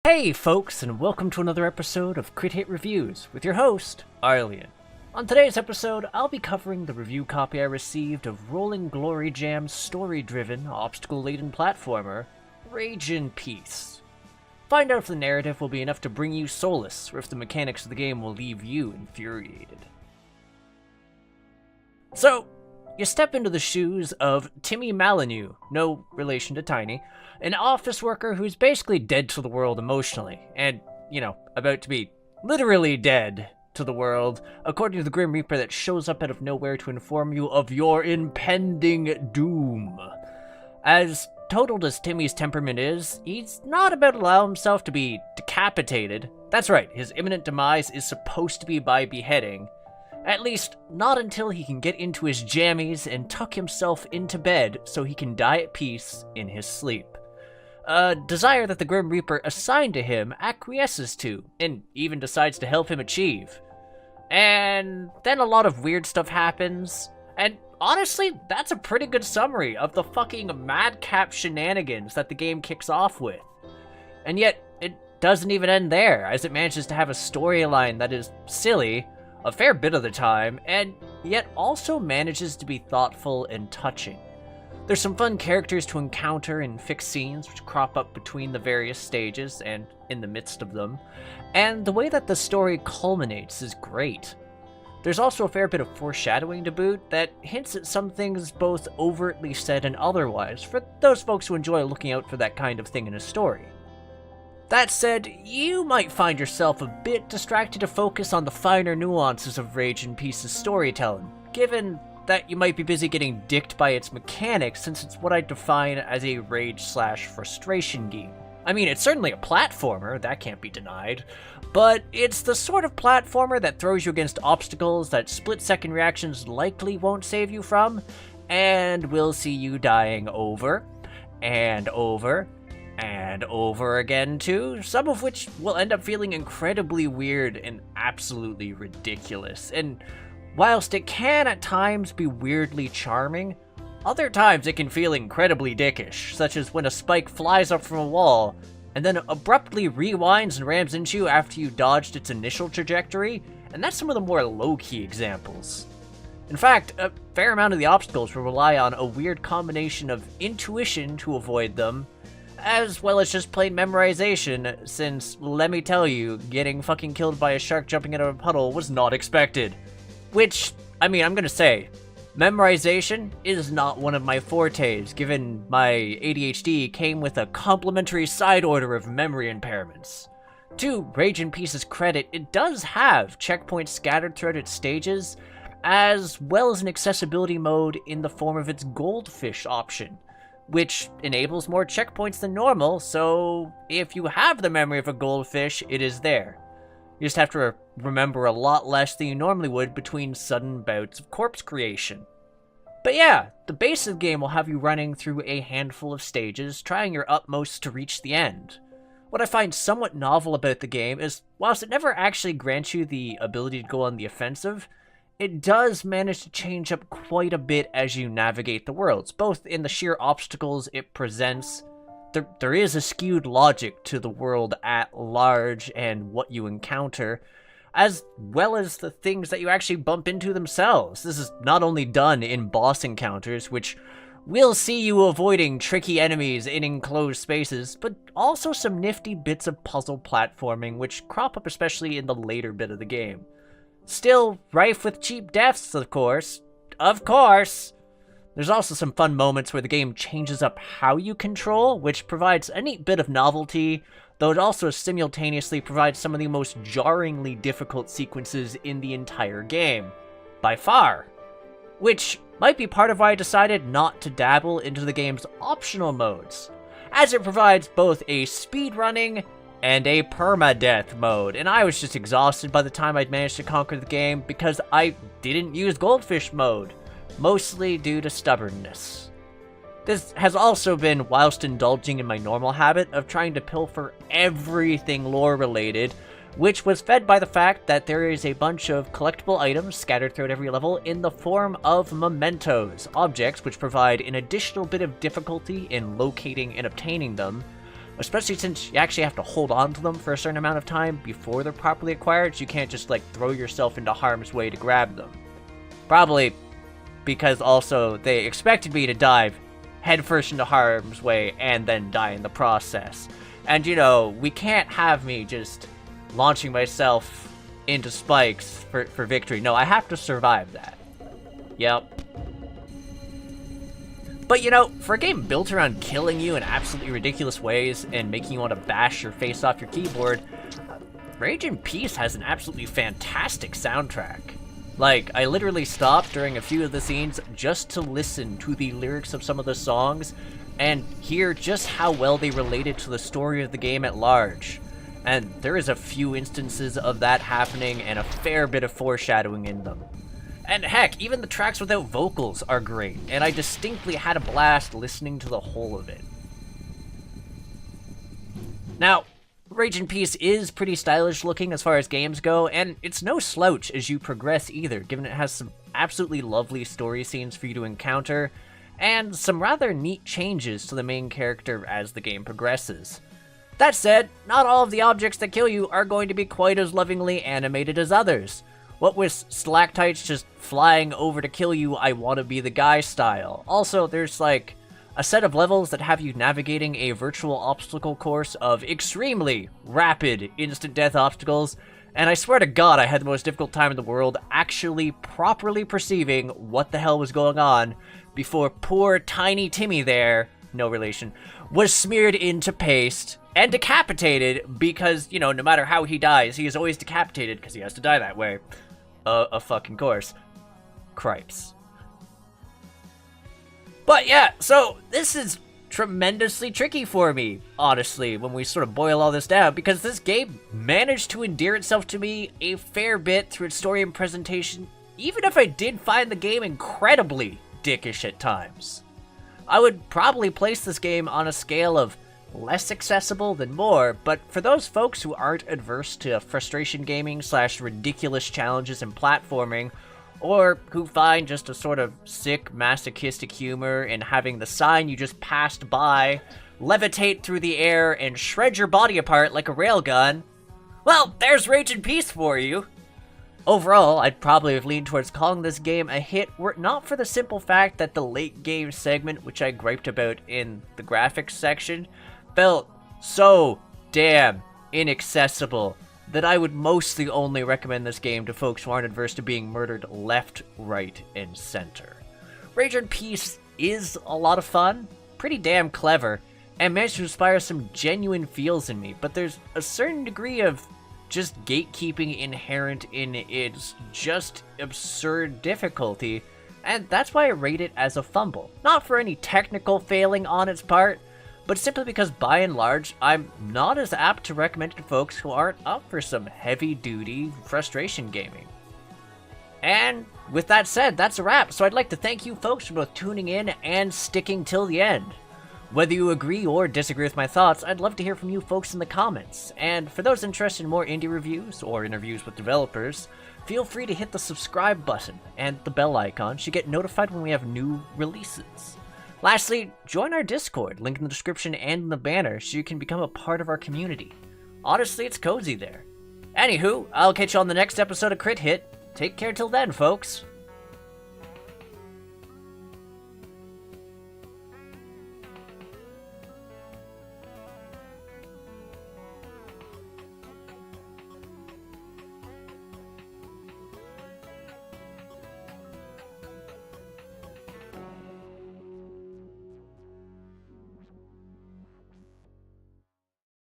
Hey folks, and welcome to another episode of Crit Hit Reviews with your host, Arlyeon. On today's episode, I'll be covering the review copy I received of Rolling Glory Jam's story-driven, obstacle-laden platformer, Rage in Peace. Find out if the narrative will be enough to bring you solace, or if the mechanics of the game will leave you infuriated. So, you step into the shoes of Timmy Molyneux, no relation to Tiny, an office worker who's basically dead to the world emotionally, and, about to be literally dead to the world, according to the Grim Reaper that shows up out of nowhere to inform you of your impending doom. As totaled as Timmy's temperament is, he's not about to allow himself to be decapitated. That's right, his imminent demise is supposed to be by beheading. At least, not until he can get into his jammies and tuck himself into bed so he can die at peace in his sleep. A desire that the Grim Reaper assigned to him acquiesces to, and even decides to help him achieve. And then a lot of weird stuff happens, and honestly, that's a pretty good summary of the fucking madcap shenanigans that the game kicks off with. And yet, it doesn't even end there, as it manages to have a storyline that is silly a fair bit of the time, and yet also manages to be thoughtful and touching. There's some fun characters to encounter in fixed scenes which crop up between the various stages and in the midst of them, and the way that the story culminates is great. There's also a fair bit of foreshadowing to boot that hints at some things both overtly said and otherwise, for those folks who enjoy looking out for that kind of thing in a story. That said, you might find yourself a bit distracted to focus on the finer nuances of Rage in Peace's storytelling, given that you might be busy getting dicked by its mechanics, since it's what I define as a rage/frustration game. I mean, it's certainly a platformer, that can't be denied, but it's the sort of platformer that throws you against obstacles that split-second reactions likely won't save you from, and will see you dying over, and over, and over again too, some of which will end up feeling incredibly weird and absolutely ridiculous. And whilst it can at times be weirdly charming, other times it can feel incredibly dickish, such as when a spike flies up from a wall and then abruptly rewinds and rams into you after you dodged its initial trajectory, and that's some of the more low-key examples. In fact, a fair amount of the obstacles will rely on a weird combination of intuition to avoid them, as well as just plain memorization, since, let me tell you, getting fucking killed by a shark jumping out of a puddle was not expected. Which, I'm gonna say, memorization is not one of my fortes, given my ADHD came with a complimentary side order of memory impairments. To Rage in Peace's credit, it does have checkpoints scattered throughout its stages, as well as an accessibility mode in the form of its goldfish option, which enables more checkpoints than normal, so if you have the memory of a goldfish, it is there. You just have to remember a lot less than you normally would between sudden bouts of corpse creation. But yeah, the base of the game will have you running through a handful of stages, trying your utmost to reach the end. What I find somewhat novel about the game is, whilst it never actually grants you the ability to go on the offensive, it does manage to change up quite a bit as you navigate the worlds, both in the sheer obstacles it presents. There is a skewed logic to the world at large and what you encounter, as well as the things that you actually bump into themselves. This is not only done in boss encounters, which will see you avoiding tricky enemies in enclosed spaces, but also some nifty bits of puzzle platforming which crop up especially in the later bit of the game. Still rife with cheap deaths, of course. Of course! There's also some fun moments where the game changes up how you control, which provides a neat bit of novelty, though it also simultaneously provides some of the most jarringly difficult sequences in the entire game. By far. Which might be part of why I decided not to dabble into the game's optional modes, as it provides both a speedrunning and a permadeath mode, and I was just exhausted by the time I'd managed to conquer the game because I didn't use Goldfish mode, mostly due to stubbornness. This has also been whilst indulging in my normal habit of trying to pilfer everything lore related, which was fed by the fact that there is a bunch of collectible items scattered throughout every level in the form of mementos, objects which provide an additional bit of difficulty in locating and obtaining them, especially since you actually have to hold on to them for a certain amount of time before they're properly acquired, so you can't just like throw yourself into harm's way to grab them. Probably because also they expected me to dive headfirst into harm's way and then die in the process. And you know, we can't have me just launching myself into spikes for victory. No, I have to survive that. Yep. But you know, for a game built around killing you in absolutely ridiculous ways and making you want to bash your face off your keyboard, Rage in Peace has an absolutely fantastic soundtrack. Like, I literally stopped during a few of the scenes just to listen to the lyrics of some of the songs and hear just how well they related to the story of the game at large. And there is a few instances of that happening and a fair bit of foreshadowing in them. And heck, even the tracks without vocals are great, and I distinctly had a blast listening to the whole of it. Now, Rage in Peace is pretty stylish looking as far as games go, and it's no slouch as you progress either, given it has some absolutely lovely story scenes for you to encounter, and some rather neat changes to the main character as the game progresses. That said, not all of the objects that kill you are going to be quite as lovingly animated as others. What with stalactites just flying over to kill you I wanna be the guy style. Also, there's like a set of levels that have you navigating a virtual obstacle course of extremely rapid instant death obstacles, and I swear to God I had the most difficult time in the world actually properly perceiving what the hell was going on before poor tiny Timmy there, no relation, was smeared into paste and decapitated because, you know, no matter how he dies, he is always decapitated because he has to die that way. A fucking course. Cripes. But yeah, so this is tremendously tricky for me, honestly, when we sort of boil all this down, because this game managed to endear itself to me a fair bit through its story and presentation, even if I did find the game incredibly dickish at times. I would probably place this game on a scale of less accessible than more, but for those folks who aren't adverse to frustration gaming / ridiculous challenges in platforming, or who find just a sort of sick, masochistic humor in having the sign you just passed by levitate through the air and shred your body apart like a railgun, well, there's Rage in Peace for you. Overall, I'd probably have leaned towards calling this game a hit were it not for the simple fact that the late game segment, which I griped about in the graphics section, felt so damn inaccessible that I would mostly only recommend this game to folks who aren't adverse to being murdered left, right, and center. Rage in Peace is a lot of fun, pretty damn clever, and managed to inspire some genuine feels in me, but there's a certain degree of just gatekeeping inherent in its just absurd difficulty, and that's why I rate it as a fumble. Not for any technical failing on its part, but simply because by and large, I'm not as apt to recommend it to folks who aren't up for some heavy-duty frustration gaming. And with that said, that's a wrap, so I'd like to thank you folks for both tuning in and sticking till the end. Whether you agree or disagree with my thoughts, I'd love to hear from you folks in the comments, and for those interested in more indie reviews or interviews with developers, feel free to hit the subscribe button and the bell icon to get notified when we have new releases. Lastly, join our Discord, link in the description and in the banner, so you can become a part of our community. Honestly, it's cozy there. Anywho, I'll catch you on the next episode of Crit Hit. Take care till then, folks.